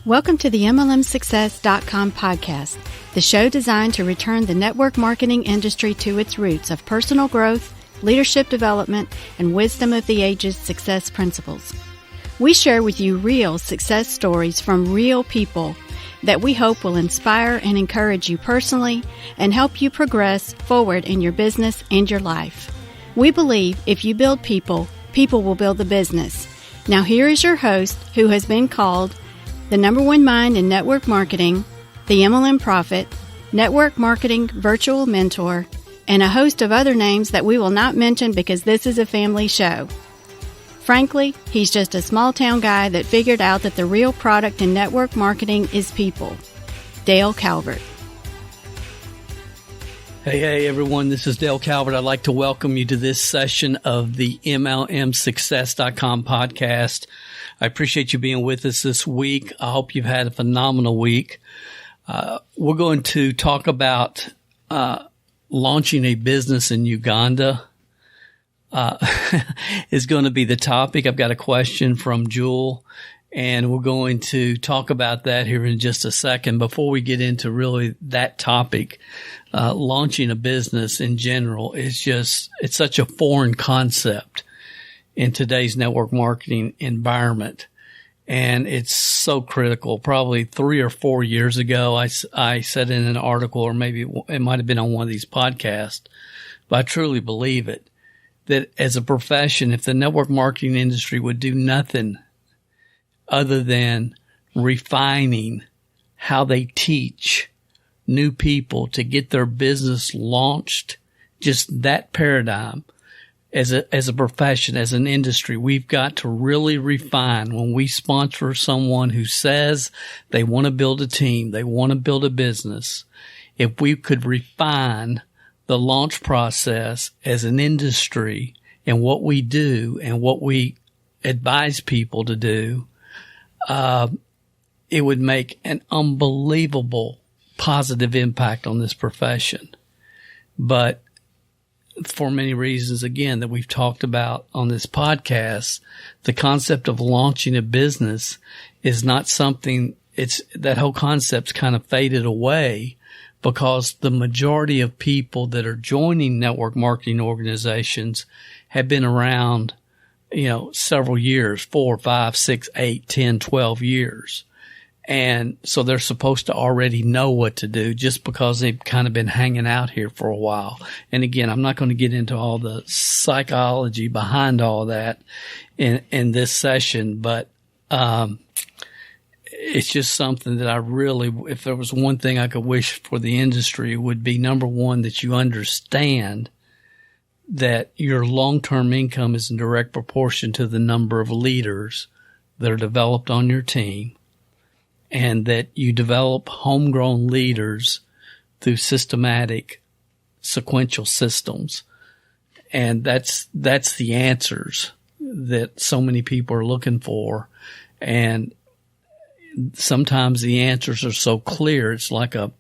Welcome to the MLMsuccess.com podcast, the show designed to return the network marketing industry to its roots of personal growth, leadership development, and wisdom of the ages success principles. We share with you real success stories from real people that we hope will inspire and encourage you personally and help you progress forward in your business and your life. We believe if you build people, people will build the business. Now here is your host, who has been called the number one mind in network marketing, the MLM Prophet, network marketing virtual mentor, and a host of other names that we will not mention because this is a family show. Frankly, he's just a small town guy that figured out that the real product in network marketing is people. Dale Calvert. Hey everyone, this is Dale Calvert. I'd like to welcome you to this session of the MLMsuccess.com podcast. I appreciate you being with us this week. I hope you've had a phenomenal week. We're going to talk about launching a business in Uganda. Is going to be the topic. I've got a question from Jewel, and we're going to talk about that here in just a second. Before we get into really that topic, launching a business in general it's such a foreign concept in today's network marketing environment. And it's so critical. Probably 3 or 4 years ago, I said in an article, or maybe it might have been on one of these podcasts, but I truly believe it, that as a profession, if the network marketing industry would do nothing other than refining how they teach new people to get their business launched, just that paradigm, as a profession, as an industry, we've got to really refine when we sponsor someone who says they want to build a team, they want to build a business. If we could refine the launch process as an industry and what we do and what we advise people to do, it would make an unbelievable positive impact on this profession. But for many reasons, again, that we've talked about on this podcast, the concept of launching a business is not something, that whole concept's kind of faded away because the majority of people that are joining network marketing organizations have been around, several years, 4, 5, 6, 8, 10, 12 years. And so they're supposed to already know what to do just because they've kind of been hanging out here for a while. And again, I'm not going to get into all the psychology behind all that in this session, but it's just something that I really, if there was one thing I could wish for the industry, it would be, number one, that you understand that your long-term income is in direct proportion to the number of leaders that are developed on your team, and that you develop homegrown leaders through systematic sequential systems. And that's the answers that so many people are looking for. And sometimes the answers are so clear. It's like a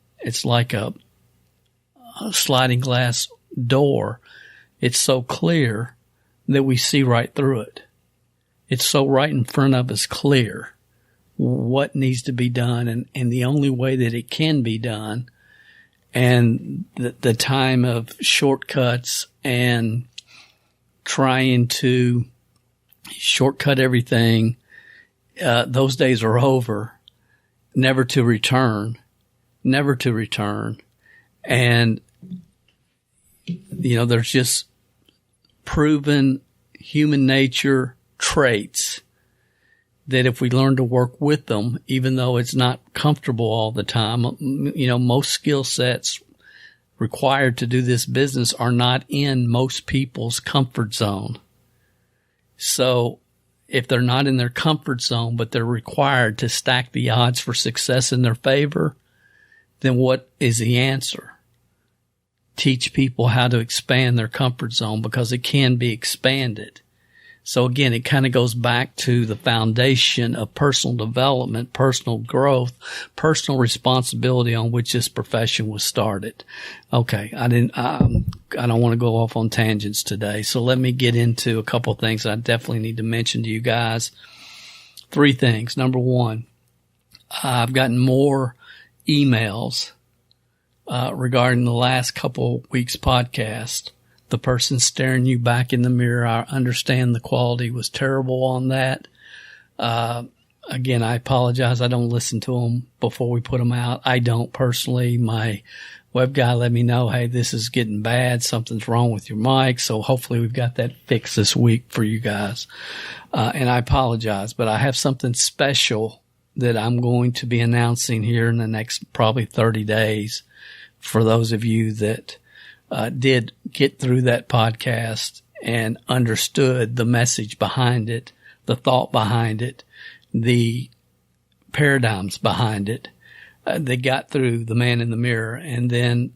sliding glass door. It's so clear that we see right through it. It's so right in front of us, clear what needs to be done and the only way that it can be done, and the time of shortcuts and trying to shortcut everything, those days are over, never to return. And, there's just proven human nature traits that if we learn to work with them, even though it's not comfortable all the time, most skill sets required to do this business are not in most people's comfort zone. So if they're not in their comfort zone, but they're required to stack the odds for success in their favor, then what is the answer? Teach people how to expand their comfort zone, because it can be expanded. So again, it kind of goes back to the foundation of personal development, personal growth, personal responsibility on which this profession was started. Okay. I don't want to go off on tangents today. So let me get into a couple of things I definitely need to mention to you guys. 3 things. Number 1, I've gotten more emails regarding the last couple weeks podcast. The person staring you back in the mirror, I understand the quality was terrible on that. Again, I apologize. I don't listen to them before we put them out. I don't personally. My web guy let me know, hey, this is getting bad. Something's wrong with your mic. So hopefully we've got that fixed this week for you guys. And I apologize, but I have something special that I'm going to be announcing here in the next probably 30 days for those of you that did get through that podcast and understood the message behind it, the thought behind it, the paradigms behind it. They got through the man in the mirror, and then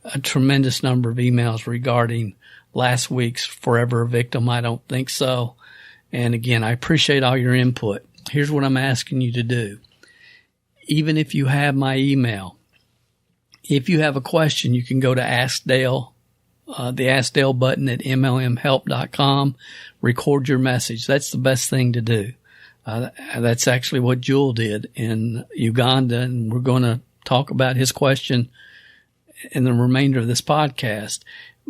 a tremendous number of emails regarding last week's Forever a Victim. I don't think so. And again, I appreciate all your input. Here's what I'm asking you to do. Even if you have my email, if you have a question, you can go to Ask Dale, the Ask Dale button at mlmhelp.com, record your message. That's the best thing to do. That's actually what Jewel did in Uganda, and we're going to talk about his question in the remainder of this podcast.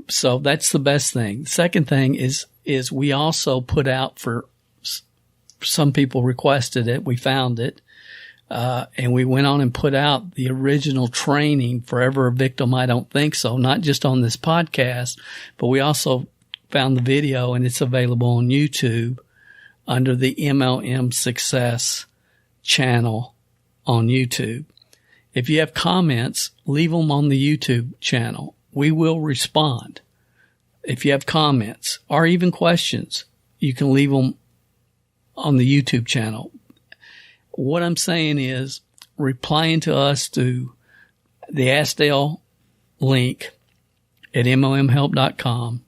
So that's the best thing. The second thing is we also put out for some people requested it. We found it. And we went on and put out the original training, Forever a Victim, I Don't Think So, not just on this podcast, but we also found the video, and it's available on YouTube under the MLM Success channel on YouTube. If you have comments, leave them on the YouTube channel. We will respond. If you have comments or even questions, you can leave them on the YouTube channel. What I'm saying is replying to us to the Ask Dale link at mlmhelp.com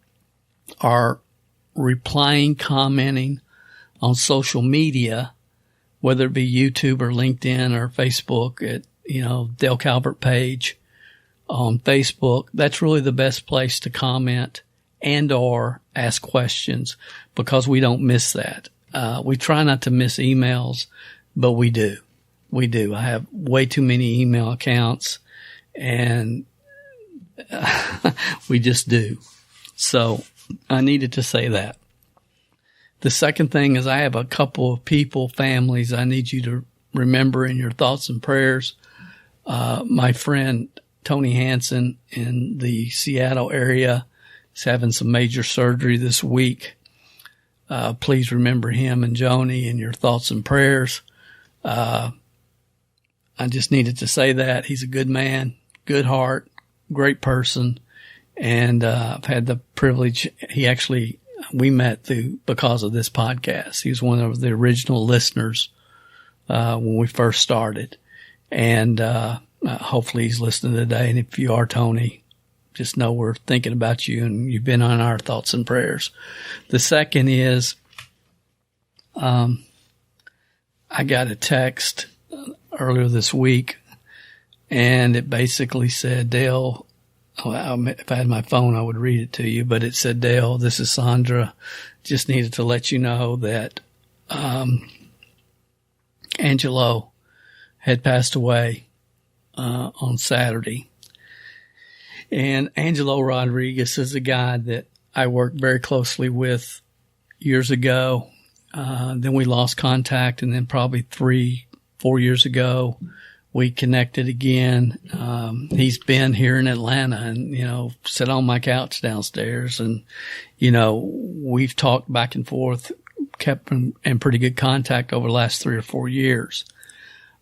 or replying, commenting on social media, whether it be YouTube or LinkedIn or Facebook at, Dale Calvert page on Facebook. That's really the best place to comment and or ask questions, because we don't miss that. We try not to miss emails, but we do. We do. I have way too many email accounts, and we just do. So I needed to say that. The second thing is I have a couple of people, families, I need you to remember in your thoughts and prayers. My friend Tony Hansen in the Seattle area is having some major surgery this week. Please remember him and Joni in your thoughts and prayers. I just needed to say that. He's a good man, good heart, great person. And I've had the privilege. We met because of this podcast. He was one of the original listeners when we first started. And hopefully he's listening today. And if you are, Tony, just know we're thinking about you, and you've been on our thoughts and prayers. The second is I got a text earlier this week, and it basically said, Dale, if I had my phone, I would read it to you, but it said, Dale, this is Sandra. Just needed to let you know that Angelo had passed away on Saturday. And Angelo Rodriguez is a guy that I worked very closely with years ago. Then we lost contact, and then probably 3-4 years ago, we connected again. He's been here in Atlanta and, sit on my couch downstairs, and, we've talked back and forth, kept in pretty good contact over the last 3 or 4 years.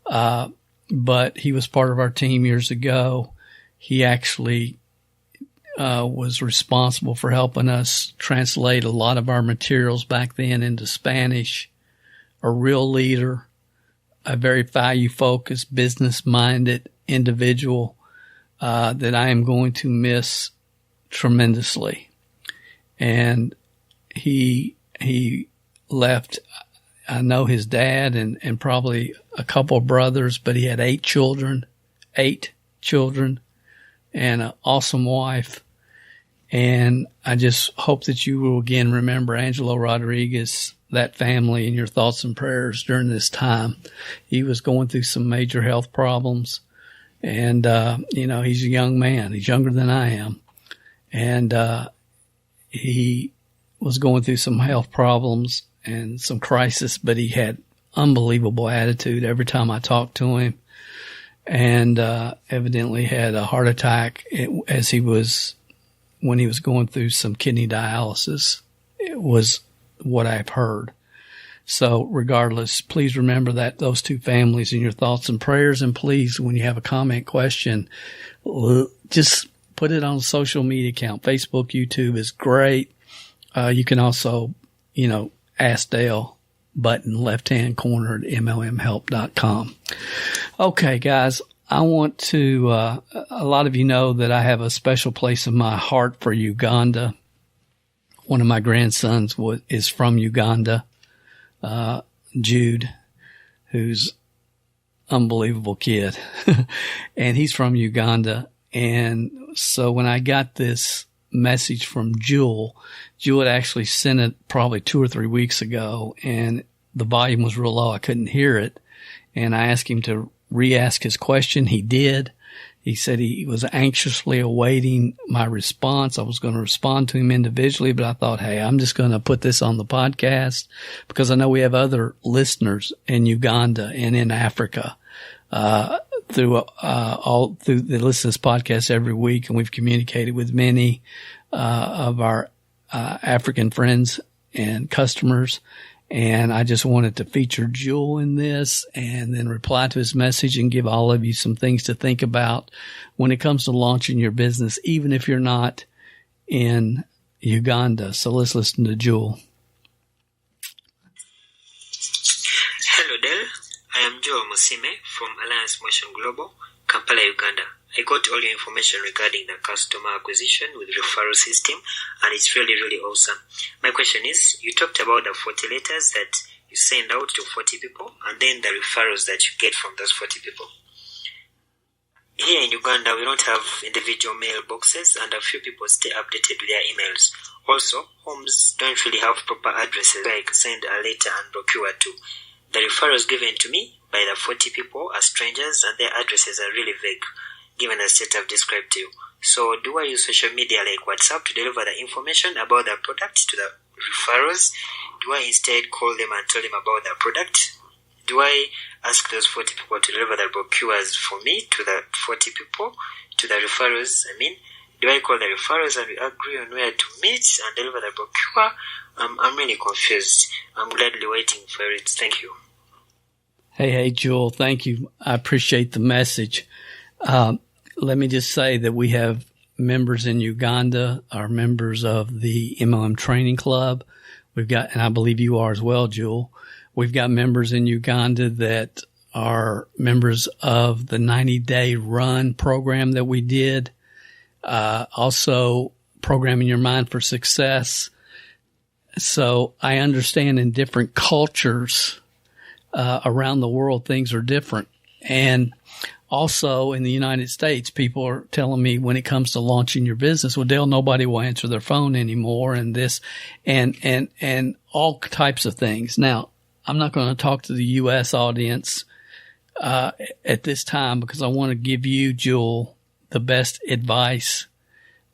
But he was part of our team years ago. He actually was responsible for helping us translate a lot of our materials back then into Spanish. A real leader, a very value-focused, business-minded individual that I am going to miss tremendously. And he left, I know his dad and probably a couple of brothers, but he had 8 children, and an awesome wife. And I just hope that you will again remember Angelo Rodriguez that family in your thoughts and prayers during this time. He was going through some major health problems. And, he's a young man. He's younger than I am. And, he was going through some health problems and some crisis, but he had unbelievable attitude every time I talked to him. And, evidently had a heart attack when he was going through some kidney dialysis. It was what I've heard. So regardless, please remember that those two families in your thoughts and prayers. And please, when you have a comment, question, just put it on a social media account. Facebook, YouTube is great. You can also, Ask Dale button, left-hand corner at mlmhelp.com. Okay, guys, I want to, a lot of you know that I have a special place in my heart for Uganda. One of my grandsons is from Uganda. Jude, who's unbelievable kid, and he's from Uganda. And so when I got this message from Jewel had actually sent it probably 2 or 3 weeks ago, and the volume was real low. I couldn't hear it. And I asked him to re-ask his question. He did. He said he was anxiously awaiting my response. I was going to respond to him individually, but I thought, hey, I'm just going to put this on the podcast because I know we have other listeners in Uganda and in Africa, they listen to this podcast every week, and we've communicated with many, of our, African friends and customers. And I just wanted to feature Jewel in this and then reply to his message and give all of you some things to think about when it comes to launching your business, even if you're not in Uganda. So let's listen to Jewel. Hello, Del. I am Joel Musime from Alliance Motion Global, Kampala, Uganda. I got all your information regarding the customer acquisition with referral system, and it's really, really awesome. My question is, you talked about the 40 letters that you send out to 40 people, and then the referrals that you get from those 40 people. Here in Uganda, we don't have individual mailboxes, and a few people stay updated with their emails. Also, homes don't really have proper addresses like send a letter and procure to. The referrals given to me by the 40 people are strangers, and their addresses are really vague, given the state I've described to you. So do I use social media like WhatsApp to deliver the information about the product to the referrals? Do I instead call them and tell them about the product? Do I ask those 40 people to deliver the brochures for me to the 40 people, to the referrals? Do I call the referrals and we agree on where to meet and deliver the brochure? I'm really confused. I'm gladly waiting for it. Thank you. Hey, Jewel, thank you. I appreciate the message. Let me just say that we have members in Uganda, are members of the MLM Training Club. We've got, and I believe you are as well, Jewel. We've got members in Uganda that are members of the 90-day run program that we did. Also Programming Your Mind for Success. So I understand in different cultures, around the world, things are different. And also in the United States, people are telling me when it comes to launching your business, well, Dale, nobody will answer their phone anymore and this and all types of things. Now, I'm not going to talk to the U.S. audience, at this time because I want to give you, Jewel, the best advice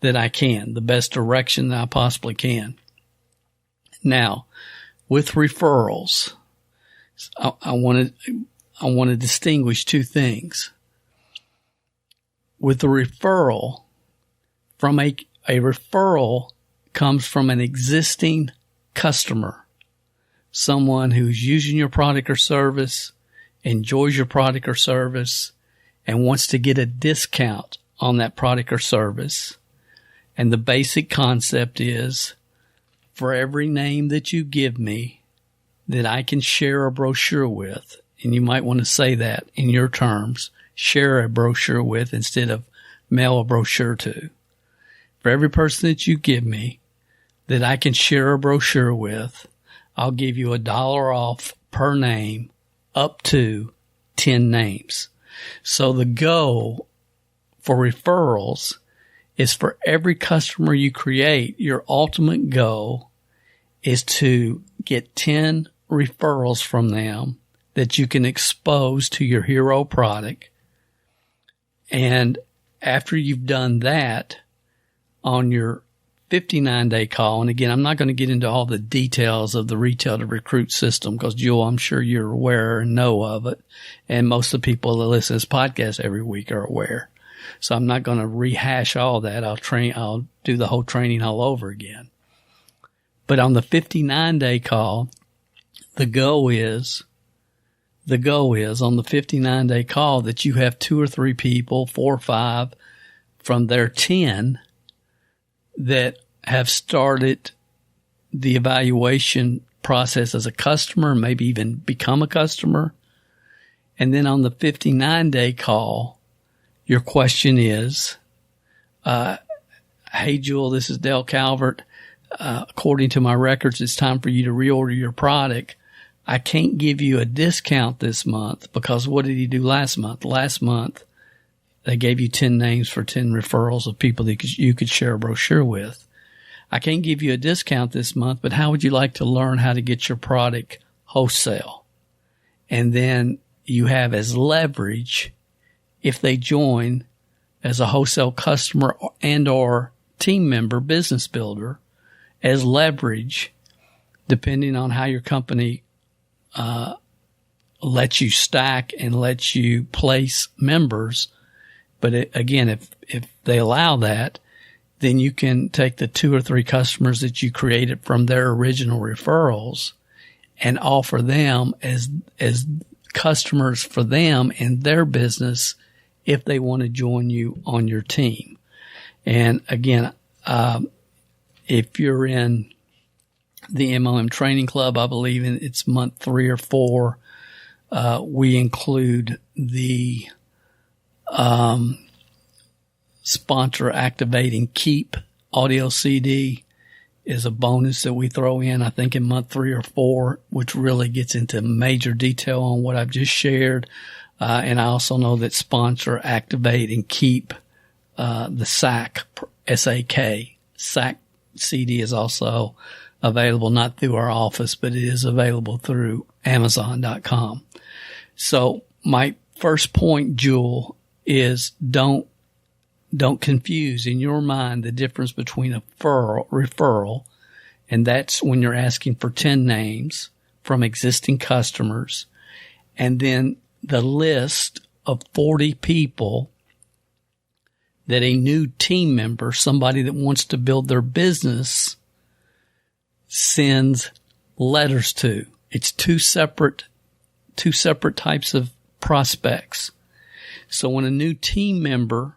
that I can, the best direction that I possibly can. Now, with referrals, I want to distinguish two things. With a referral, from a referral comes from an existing customer, someone who's using your product or service, enjoys your product or service, and wants to get a discount on that product or service. And the basic concept is, for every name that you give me that I can share a brochure with, and you might want to say that in your terms, share a brochure with instead of mail a brochure to. For every person that you give me that I can share a brochure with, I'll give you $1 off per name up to 10 names. So the goal for referrals is for every customer you create, your ultimate goal is to get 10 referrals from them that you can expose to your hero product. And after you've done that on your 59-day call, and again, I'm not going to get into all the details of the retail to recruit system because, Jewel, I'm sure you're aware and know of it. And most of the people that listen to this podcast every week are aware. So I'm not going to rehash all that. I'll do the whole training all over again. But on the 59-day call, the goal is on the 59-day call that you have 2 or 3 people, 4 or 5 from their 10 that have started the evaluation process as a customer, maybe even become a customer. And then on the 59-day call, your question is, hey, Jewel, this is Dale Calvert. According to my records, it's time for you to reorder your product. I can't give you a discount this month because what did he do last month? Last month, they gave you 10 names for 10 referrals of people that you could share a brochure with. I can't give you a discount this month, but how would you like to learn how to get your product wholesale? And then you have as leverage, if they join as a wholesale customer and or team member, business builder, as leverage, depending on how your company lets you stack and lets you place members. But again, if they allow that, then you can take the 2 or 3 customers that you created from their original referrals and offer them as customers for them and their business if they want to join you on your team. And again, if you're in the MLM Training Club, I believe it's month 3 or 4, we include the sponsor activating Keep audio CD is a bonus that we throw in, I think in month 3 or 4, which really gets into major detail on what I've just shared. And I also know that sponsor activate and Keep, the SAC, S-A-K, SAC CD is also available, not through our office, but it is available through Amazon.com. So my first point, Jewel, is don't confuse in your mind the difference between a referral, and that's when you're asking for 10 names from existing customers, and then the list of 40 people that a new team member, somebody that wants to build their business, sends letters to. It's two separate types of prospects. So when a new team member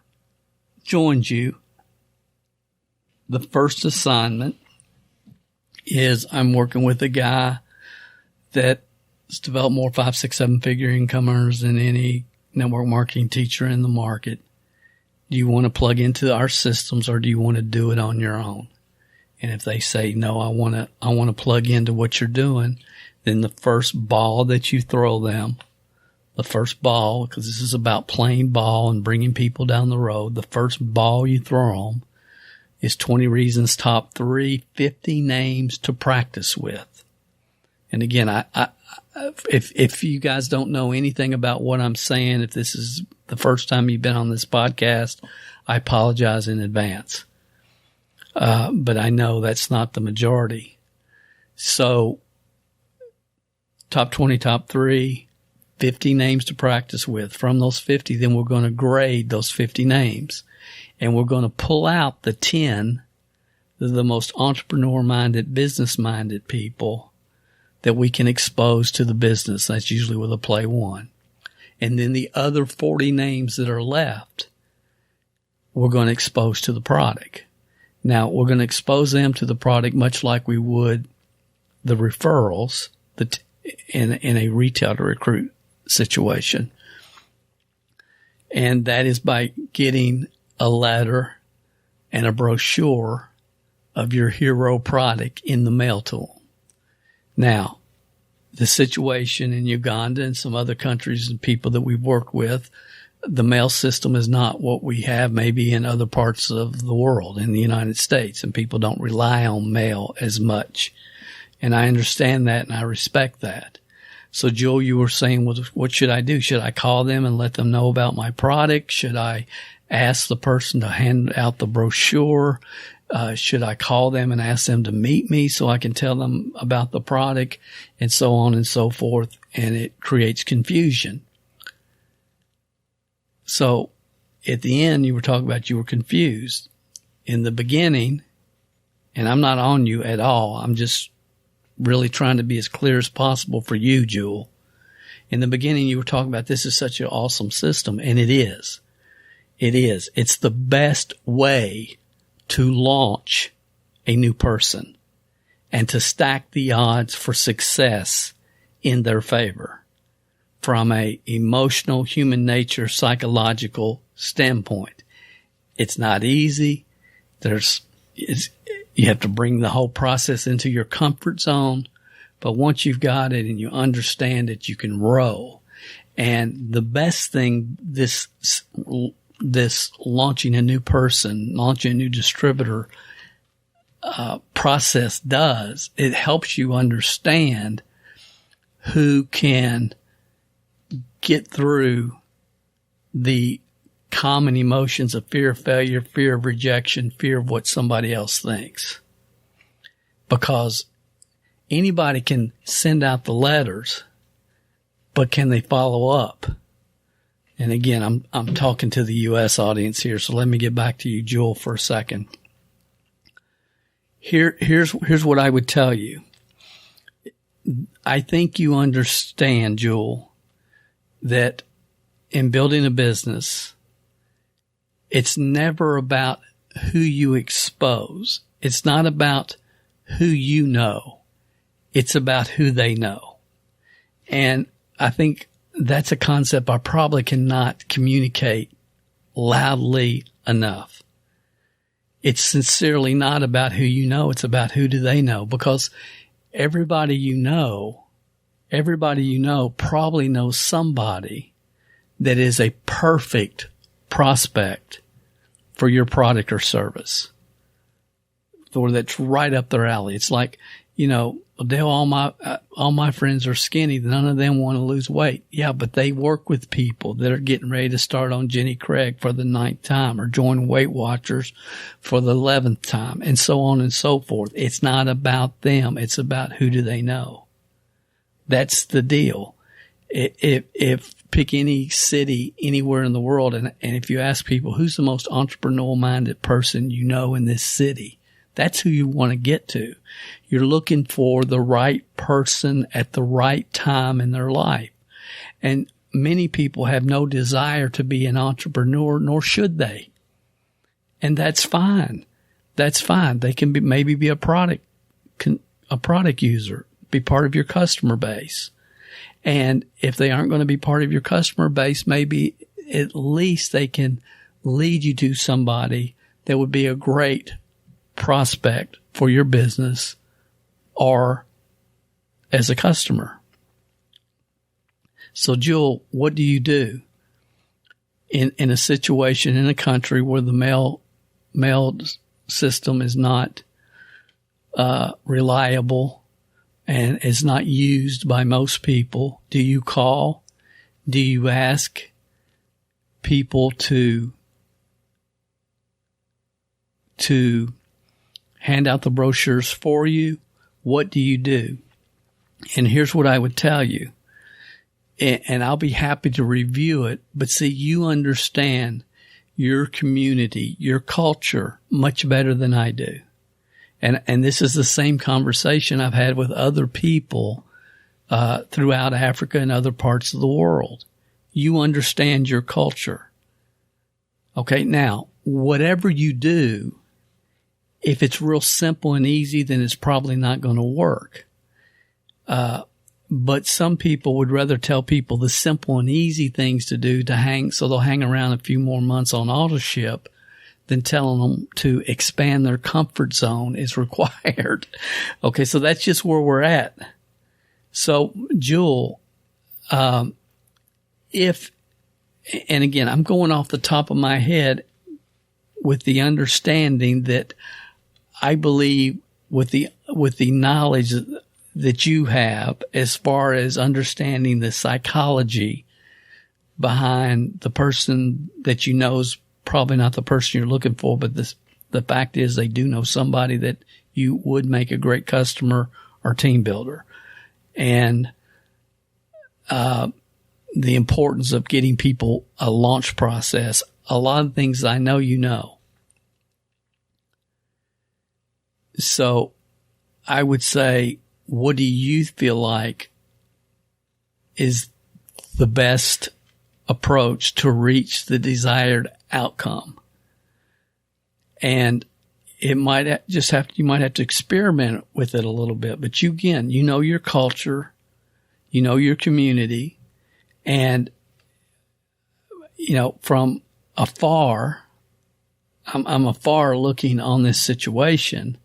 joins you, the first assignment is I'm working with a guy that's developed more 5, 6, 7 figure income earners than any network marketing teacher in the market. Do you want to plug into our systems or do you want to do it on your own? And if they say, no, I want to plug into what you're doing, then the first ball that you throw them, the first ball, because this is about playing ball and bringing people down the road, the first ball you throw them is 20 Reasons Top 3, 50 names to practice with. And again, if you guys don't know anything about what I'm saying, if this is the first time you've been on this podcast, I apologize in advance. But I know that's not the majority. So top 20, top 3, 50 names to practice with. From those 50, then we're going to grade those 50 names. And we're going to pull out the 10, the most entrepreneur-minded, business-minded people that we can expose to the business. That's usually with a play 1. And then the other 40 names that are left, we're going to expose to the product. Now, we're going to expose them to the product much like we would the referrals in a retail to recruit situation. And that is by getting a letter and a brochure of your hero product in the mail to them. Now, the situation in Uganda and some other countries and people that we've worked with, the mail system is not what we have maybe in other parts of the world, in the United States, and people don't rely on mail as much. And I understand that and I respect that. So Joel, you were saying, well, what should I do? Should I call them and let them know about my product? Should I ask the person to hand out the brochure? Should I call them and ask them to meet me so I can tell them about the product, and so on and so forth? And it creates confusion. So at the end, you were talking about you were confused. In the beginning, and I'm not on you at all, I'm just really trying to be as clear as possible for you, Jewel. In the beginning, you were talking about this is such an awesome system, and it is. It is. It's the best way to launch a new person and to stack the odds for success in their favor from a emotional, human nature, psychological standpoint. It's not easy. You have to bring the whole process into your comfort zone. But once you've got it and you understand it, you can roll. And the best thing this launching a new person, launching a new distributor process does, it helps you understand who can get through the common emotions of fear of failure, fear of rejection, fear of what somebody else thinks. Because anybody can send out the letters, but can they follow up? And again, I'm talking to the U.S. audience here, so let me get back to you, Jewel, for a second. Here's what I would tell you. I think you understand, Jewel, that in building a business, it's never about who you expose. It's not about who you know. It's about who they know. And I think that's a concept I probably cannot communicate loudly enough. It's sincerely not about who you know. It's about who do they know, because everybody you know probably knows somebody that is a perfect prospect for your product or service, or that's right up their alley. It's like, Dale, all my friends are skinny. None of them want to lose weight. Yeah, but they work with people that are getting ready to start on Jenny Craig for the 9th time, or join Weight Watchers for the 11th time, and so on and so forth. It's not about them. It's about who do they know. That's the deal. If pick any city anywhere in the world, and if you ask people who's the most entrepreneurial-minded person you know in this city, that's who you want to get to. You're looking for the right person at the right time in their life. And many people have no desire to be an entrepreneur, nor should they. And that's fine. That's fine. They can maybe be a product user, be part of your customer base. And if they aren't going to be part of your customer base, maybe at least they can lead you to somebody that would be a great prospect for your business or as a customer. So, Jewel, what do you do in a situation in a country where the mail system is not reliable and is not used by most people? Do you call? Do you ask people to hand out the brochures for you? What do you do? And here's what I would tell you, and I'll be happy to review it, but see, you understand your community, your culture much better than I do. And this is the same conversation I've had with other people throughout Africa and other parts of the world. You understand your culture. Okay, now, whatever you do, if it's real simple and easy, then it's probably not going to work. But some people would rather tell people the simple and easy things to do so they'll hang around a few more months on auto ship than telling them to expand their comfort zone is required. Okay, so that's just where we're at. So, Jewel, and again, I'm going off the top of my head with the understanding that I believe with the knowledge that you have as far as understanding the psychology behind the person that you know is probably not the person you're looking for, but the fact is they do know somebody that you would make a great customer or team builder. And the importance of getting people a launch process. A lot of things I know you know. So I would say, what do you feel like is the best approach to reach the desired outcome? And it might just you might have to experiment with it a little bit, but you know your culture, you know your community, and, you know, from afar, I'm afar looking on this situation.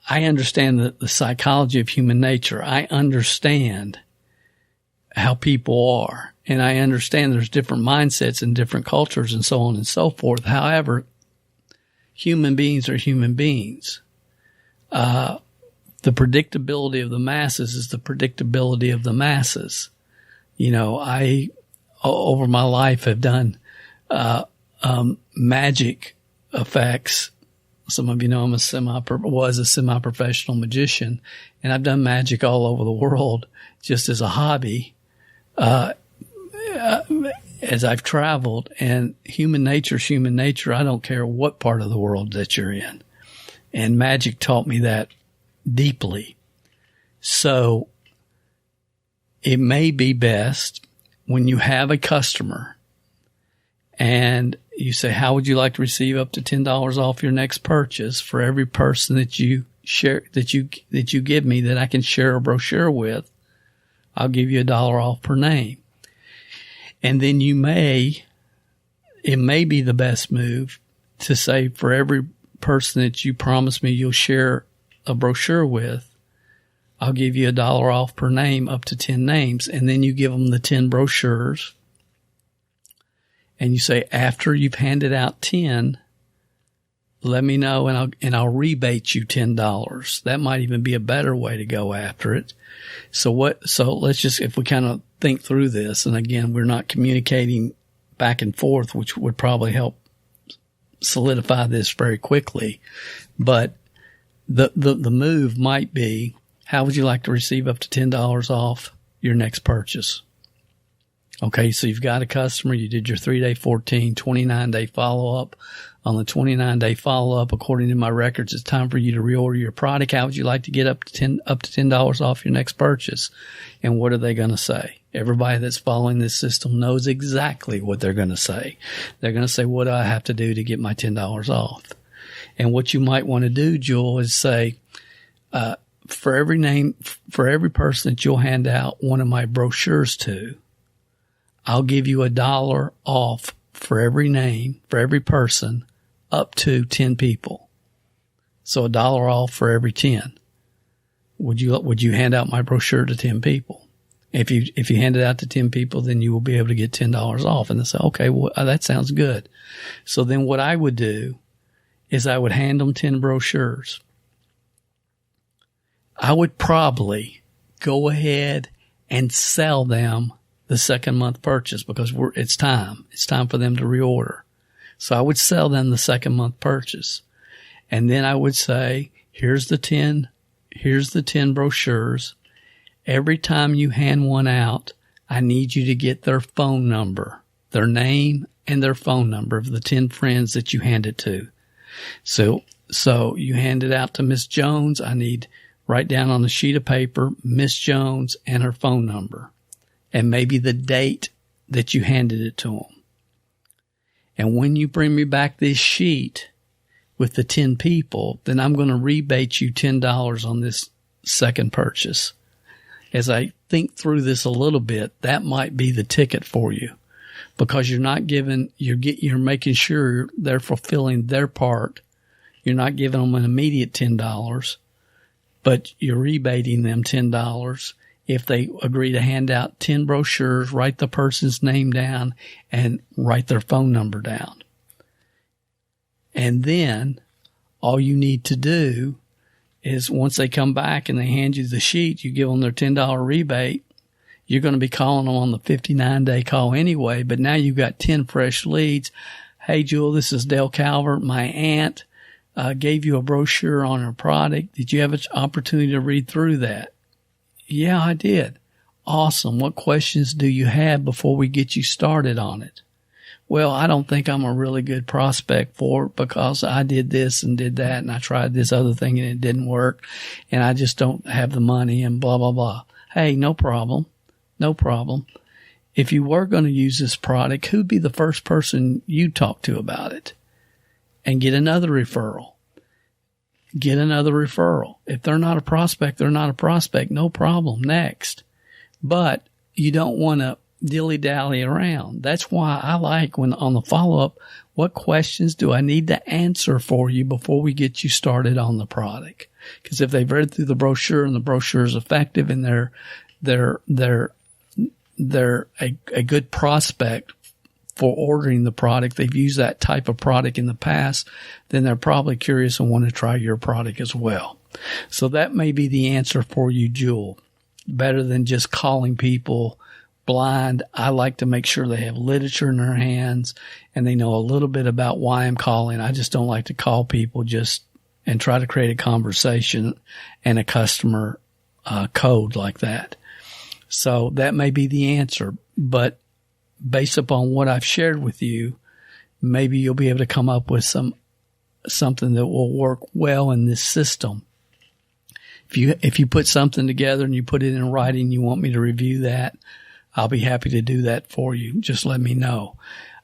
I understand the psychology of human nature. I understand how people are, and I understand there's different mindsets and different cultures and so on and so forth. However, human beings are human beings. The predictability of the masses is the predictability of the masses. You know, I, over my life, have done magic effects. Some of you know I'm was a semi-professional magician, and I've done magic all over the world just as a hobby as I've traveled. And human nature is human nature. I don't care what part of the world that you're in. And magic taught me that deeply. So it may be best when you have a customer and you say, how would you like to receive up to $10 off your next purchase? For every person that you share, that you give me that I can share a brochure with, I'll give you $1 off per name. And then it may be the best move to say, for every person that you promise me you'll share a brochure with, I'll give you $1 off per name up to 10 names. And then you give them the 10 brochures. And you say, after you've handed out 10, let me know and I'll rebate you $10. That might even be a better way to go after it. So let's just, if we kind of think through this, and again, we're not communicating back and forth, which would probably help solidify this very quickly. But the move might be, how would you like to receive up to $10 off your next purchase? Okay, so you've got a customer, you did your 3-day, 14, 29-day follow-up. On the 29-day follow-up, according to my records, it's time for you to reorder your product. How would you like to get up to $10 off your next purchase? And what are they going to say? Everybody that's following this system knows exactly what they're going to say. They're going to say, what do I have to do to get my $10 off? And what you might want to do, Jewel, is say, for every person that you'll hand out one of my brochures to, I'll give you $1 off for every name, for every person, up to 10 people. So $1 off for every 10. Would you hand out my brochure to 10 people? If you hand it out to 10 people, then you will be able to get $10 off. And they say, okay, well, that sounds good. So then what I would do is I would hand them 10 brochures. I would probably go ahead and sell them the second month purchase because it's time. It's time for them to reorder. So I would sell them the second month purchase. And then I would say, here's the 10 brochures. Every time you hand one out, I need you to get their phone number, their name and their phone number of the 10 friends that you hand it to. So you hand it out to Miss Jones. I need write down on a sheet of paper, Miss Jones and her phone number, and maybe the date that you handed it to them. And when you bring me back this sheet with the 10 people, then I'm going to rebate you $10 on this second purchase. As I think through this a little bit, that might be the ticket for you, because you're making sure they're fulfilling their part. You're not giving them an immediate $10, but you're rebating them $10 if they agree to hand out 10 brochures, write the person's name down, and write their phone number down. And then all you need to do is once they come back and they hand you the sheet, you give them their $10 rebate. You're going to be calling them on the 59-day call anyway, but now you've got 10 fresh leads. Hey, Jewel, this is Dale Calvert. My aunt gave you a brochure on her product. Did you have an opportunity to read through that? Yeah, I did. Awesome. What questions do you have before we get you started on it? Well, I don't think I'm a really good prospect for it because I did this and did that and I tried this other thing and it didn't work and I just don't have the money and blah, blah, blah. Hey, no problem. No problem. If you were going to use this product, who'd be the first person you talk to about it? And get another referral. Get another referral. If they're not a prospect, they're not a prospect. No problem. Next. But you don't want to dilly-dally around. That's why I like when on the follow-up, what questions do I need to answer for you before we get you started on the product? Because if they've read through the brochure and the brochure is effective and they're a good prospect for ordering the product, they've used that type of product in the past, then they're probably curious and want to try your product as well. So that may be the answer for you, Jewel. Better than just calling people blind. I like to make sure they have literature in their hands and they know a little bit about why I'm calling. I just don't like to call people just and try to create a conversation and a customer code like that. So that may be the answer, but based upon what I've shared with you, maybe you'll be able to come up with something that will work well in this system. If you put something together and you put it in writing, you want me to review that, I'll be happy to do that for you. Just let me know.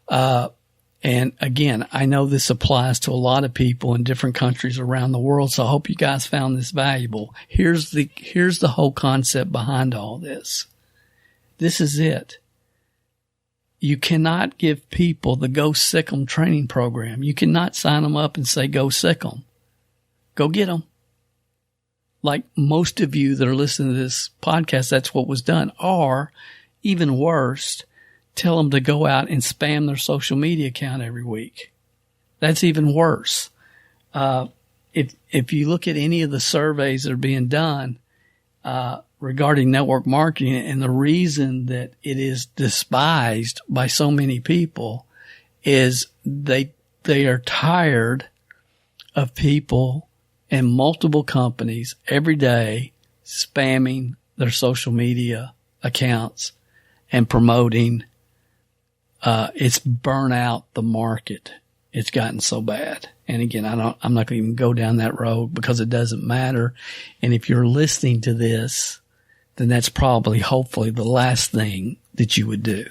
And again, I know this applies to a lot of people in different countries around the world, so I hope you guys found this valuable. Here's the whole concept behind all this. This is it. You cannot give people the Go Sick 'em training program. You cannot sign them up and say, go sick 'em. Go get them. Like most of you that are listening to this podcast, that's what was done. Or even worse, tell them to go out and spam their social media account every week. That's even worse. If you look at any of the surveys that are being done regarding network marketing, and the reason that it is despised by so many people is they are tired of people and multiple companies every day spamming their social media accounts and promoting. It's burnt out the market. It's gotten so bad. And again, I'm not going to even go down that road because it doesn't matter. And if you're listening to this, then that's probably, hopefully, the last thing that you would do.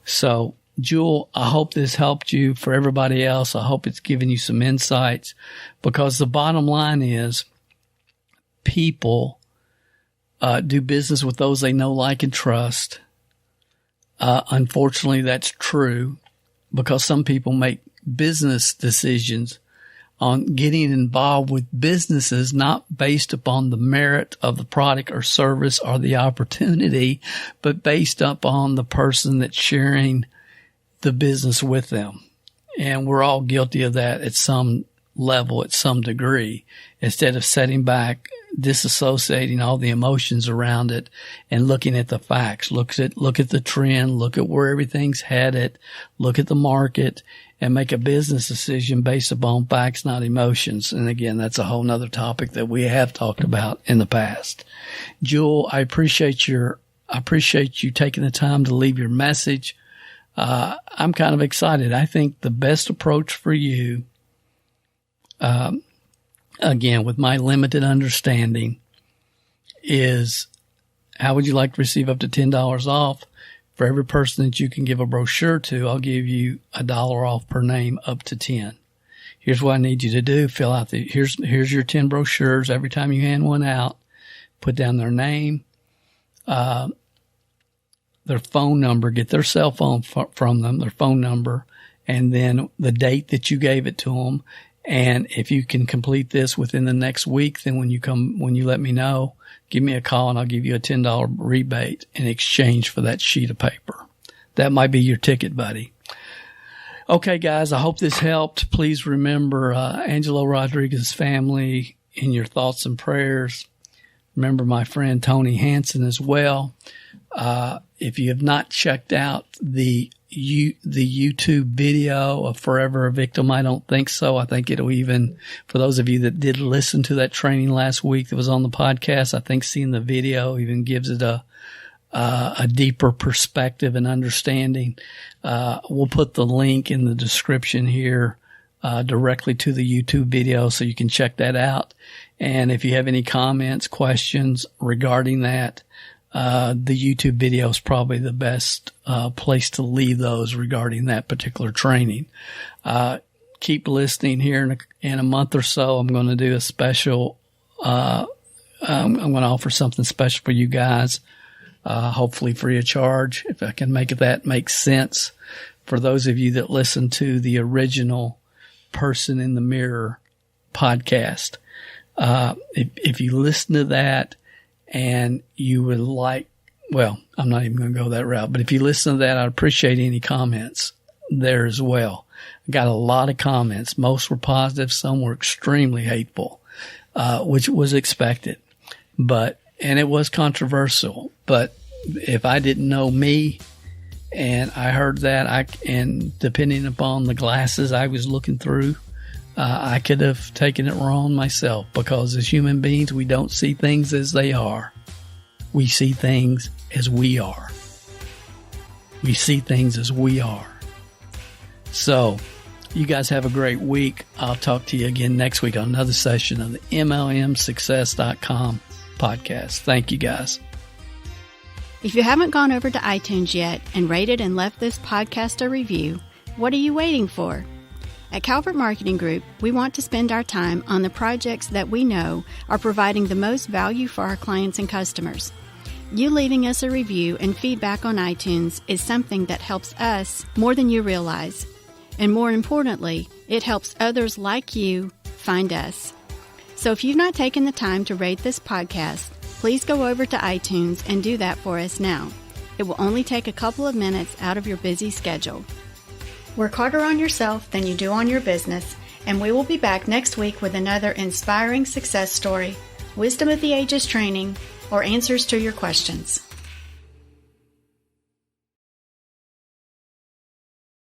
So, Jewel, I hope this helped you. For everybody else, I hope it's given you some insights, because the bottom line is people do business with those they know, like, and trust. Unfortunately, that's true because some people make business decisions on getting involved with businesses not based upon the merit of the product or service or the opportunity, but based upon the person that's sharing the business with them. And we're all guilty of that at some level, at some degree, instead of sitting back, disassociating all the emotions around it and looking at the facts. Look at the trend, look at where everything's headed, look at the market, and make a business decision based upon facts, not emotions. And again, that's a whole nother topic that we have talked about in the past. Jewel, I appreciate you taking the time to leave your message. I'm kind of excited. I think the best approach for you, again, with my limited understanding, is how would you like to receive up to $10 off? For every person that you can give a brochure to, I'll give you $1 off per name, up to 10. Here's what I need you to do. Fill out here's your 10 brochures. Every time you hand one out, put down their name, their phone number, get their cell phone from them, their phone number, and then the date that you gave it to them. And if you can complete this within the next week, then when you let me know, give me a call and I'll give you a $10 rebate in exchange for that sheet of paper. That might be your ticket, buddy. Okay, guys, I hope this helped. Please remember, Angelo Rodriguez's family in your thoughts and prayers. Remember my friend Tony Hansen as well. If you have not checked out the YouTube video of Forever a Victim, I don't think so. I think it'll even, for those of you that did listen to that training last week that was on the podcast, I think seeing the video even gives it a deeper perspective and understanding. We'll put the link in the description here, directly to the YouTube video so you can check that out. And if you have any comments, questions regarding that, the YouTube video is probably the best place to leave those regarding that particular training. Keep listening here in a month or so. I'm going to do a special, I'm going to offer something special for you guys, hopefully free of charge, if I can make that make sense for those of you that listen to the original Person in the Mirror podcast. If you listen to that and you would like, well, I'm not even going to go that route, but if you listen to that, I'd appreciate any comments there as well. I got a lot of comments. Most were positive. Some were extremely hateful, which was expected, and it was controversial. But if I didn't know me and I heard that, and depending upon the glasses I was looking through, I could have taken it wrong myself, because as human beings, we don't see things as they are. We see things as we are. We see things as we are. So, you guys have a great week. I'll talk to you again next week on another session of the MLMsuccess.com podcast. Thank you, guys. If you haven't gone over to iTunes yet and rated and left this podcast a review, what are you waiting for? At Calvert Marketing Group, we want to spend our time on the projects that we know are providing the most value for our clients and customers. You leaving us a review and feedback on iTunes is something that helps us more than you realize. And more importantly, it helps others like you find us. So if you've not taken the time to rate this podcast, please go over to iTunes and do that for us now. It will only take a couple of minutes out of your busy schedule. Work harder on yourself than you do on your business, and we will be back next week with another inspiring success story, wisdom of the ages training, or answers to your questions.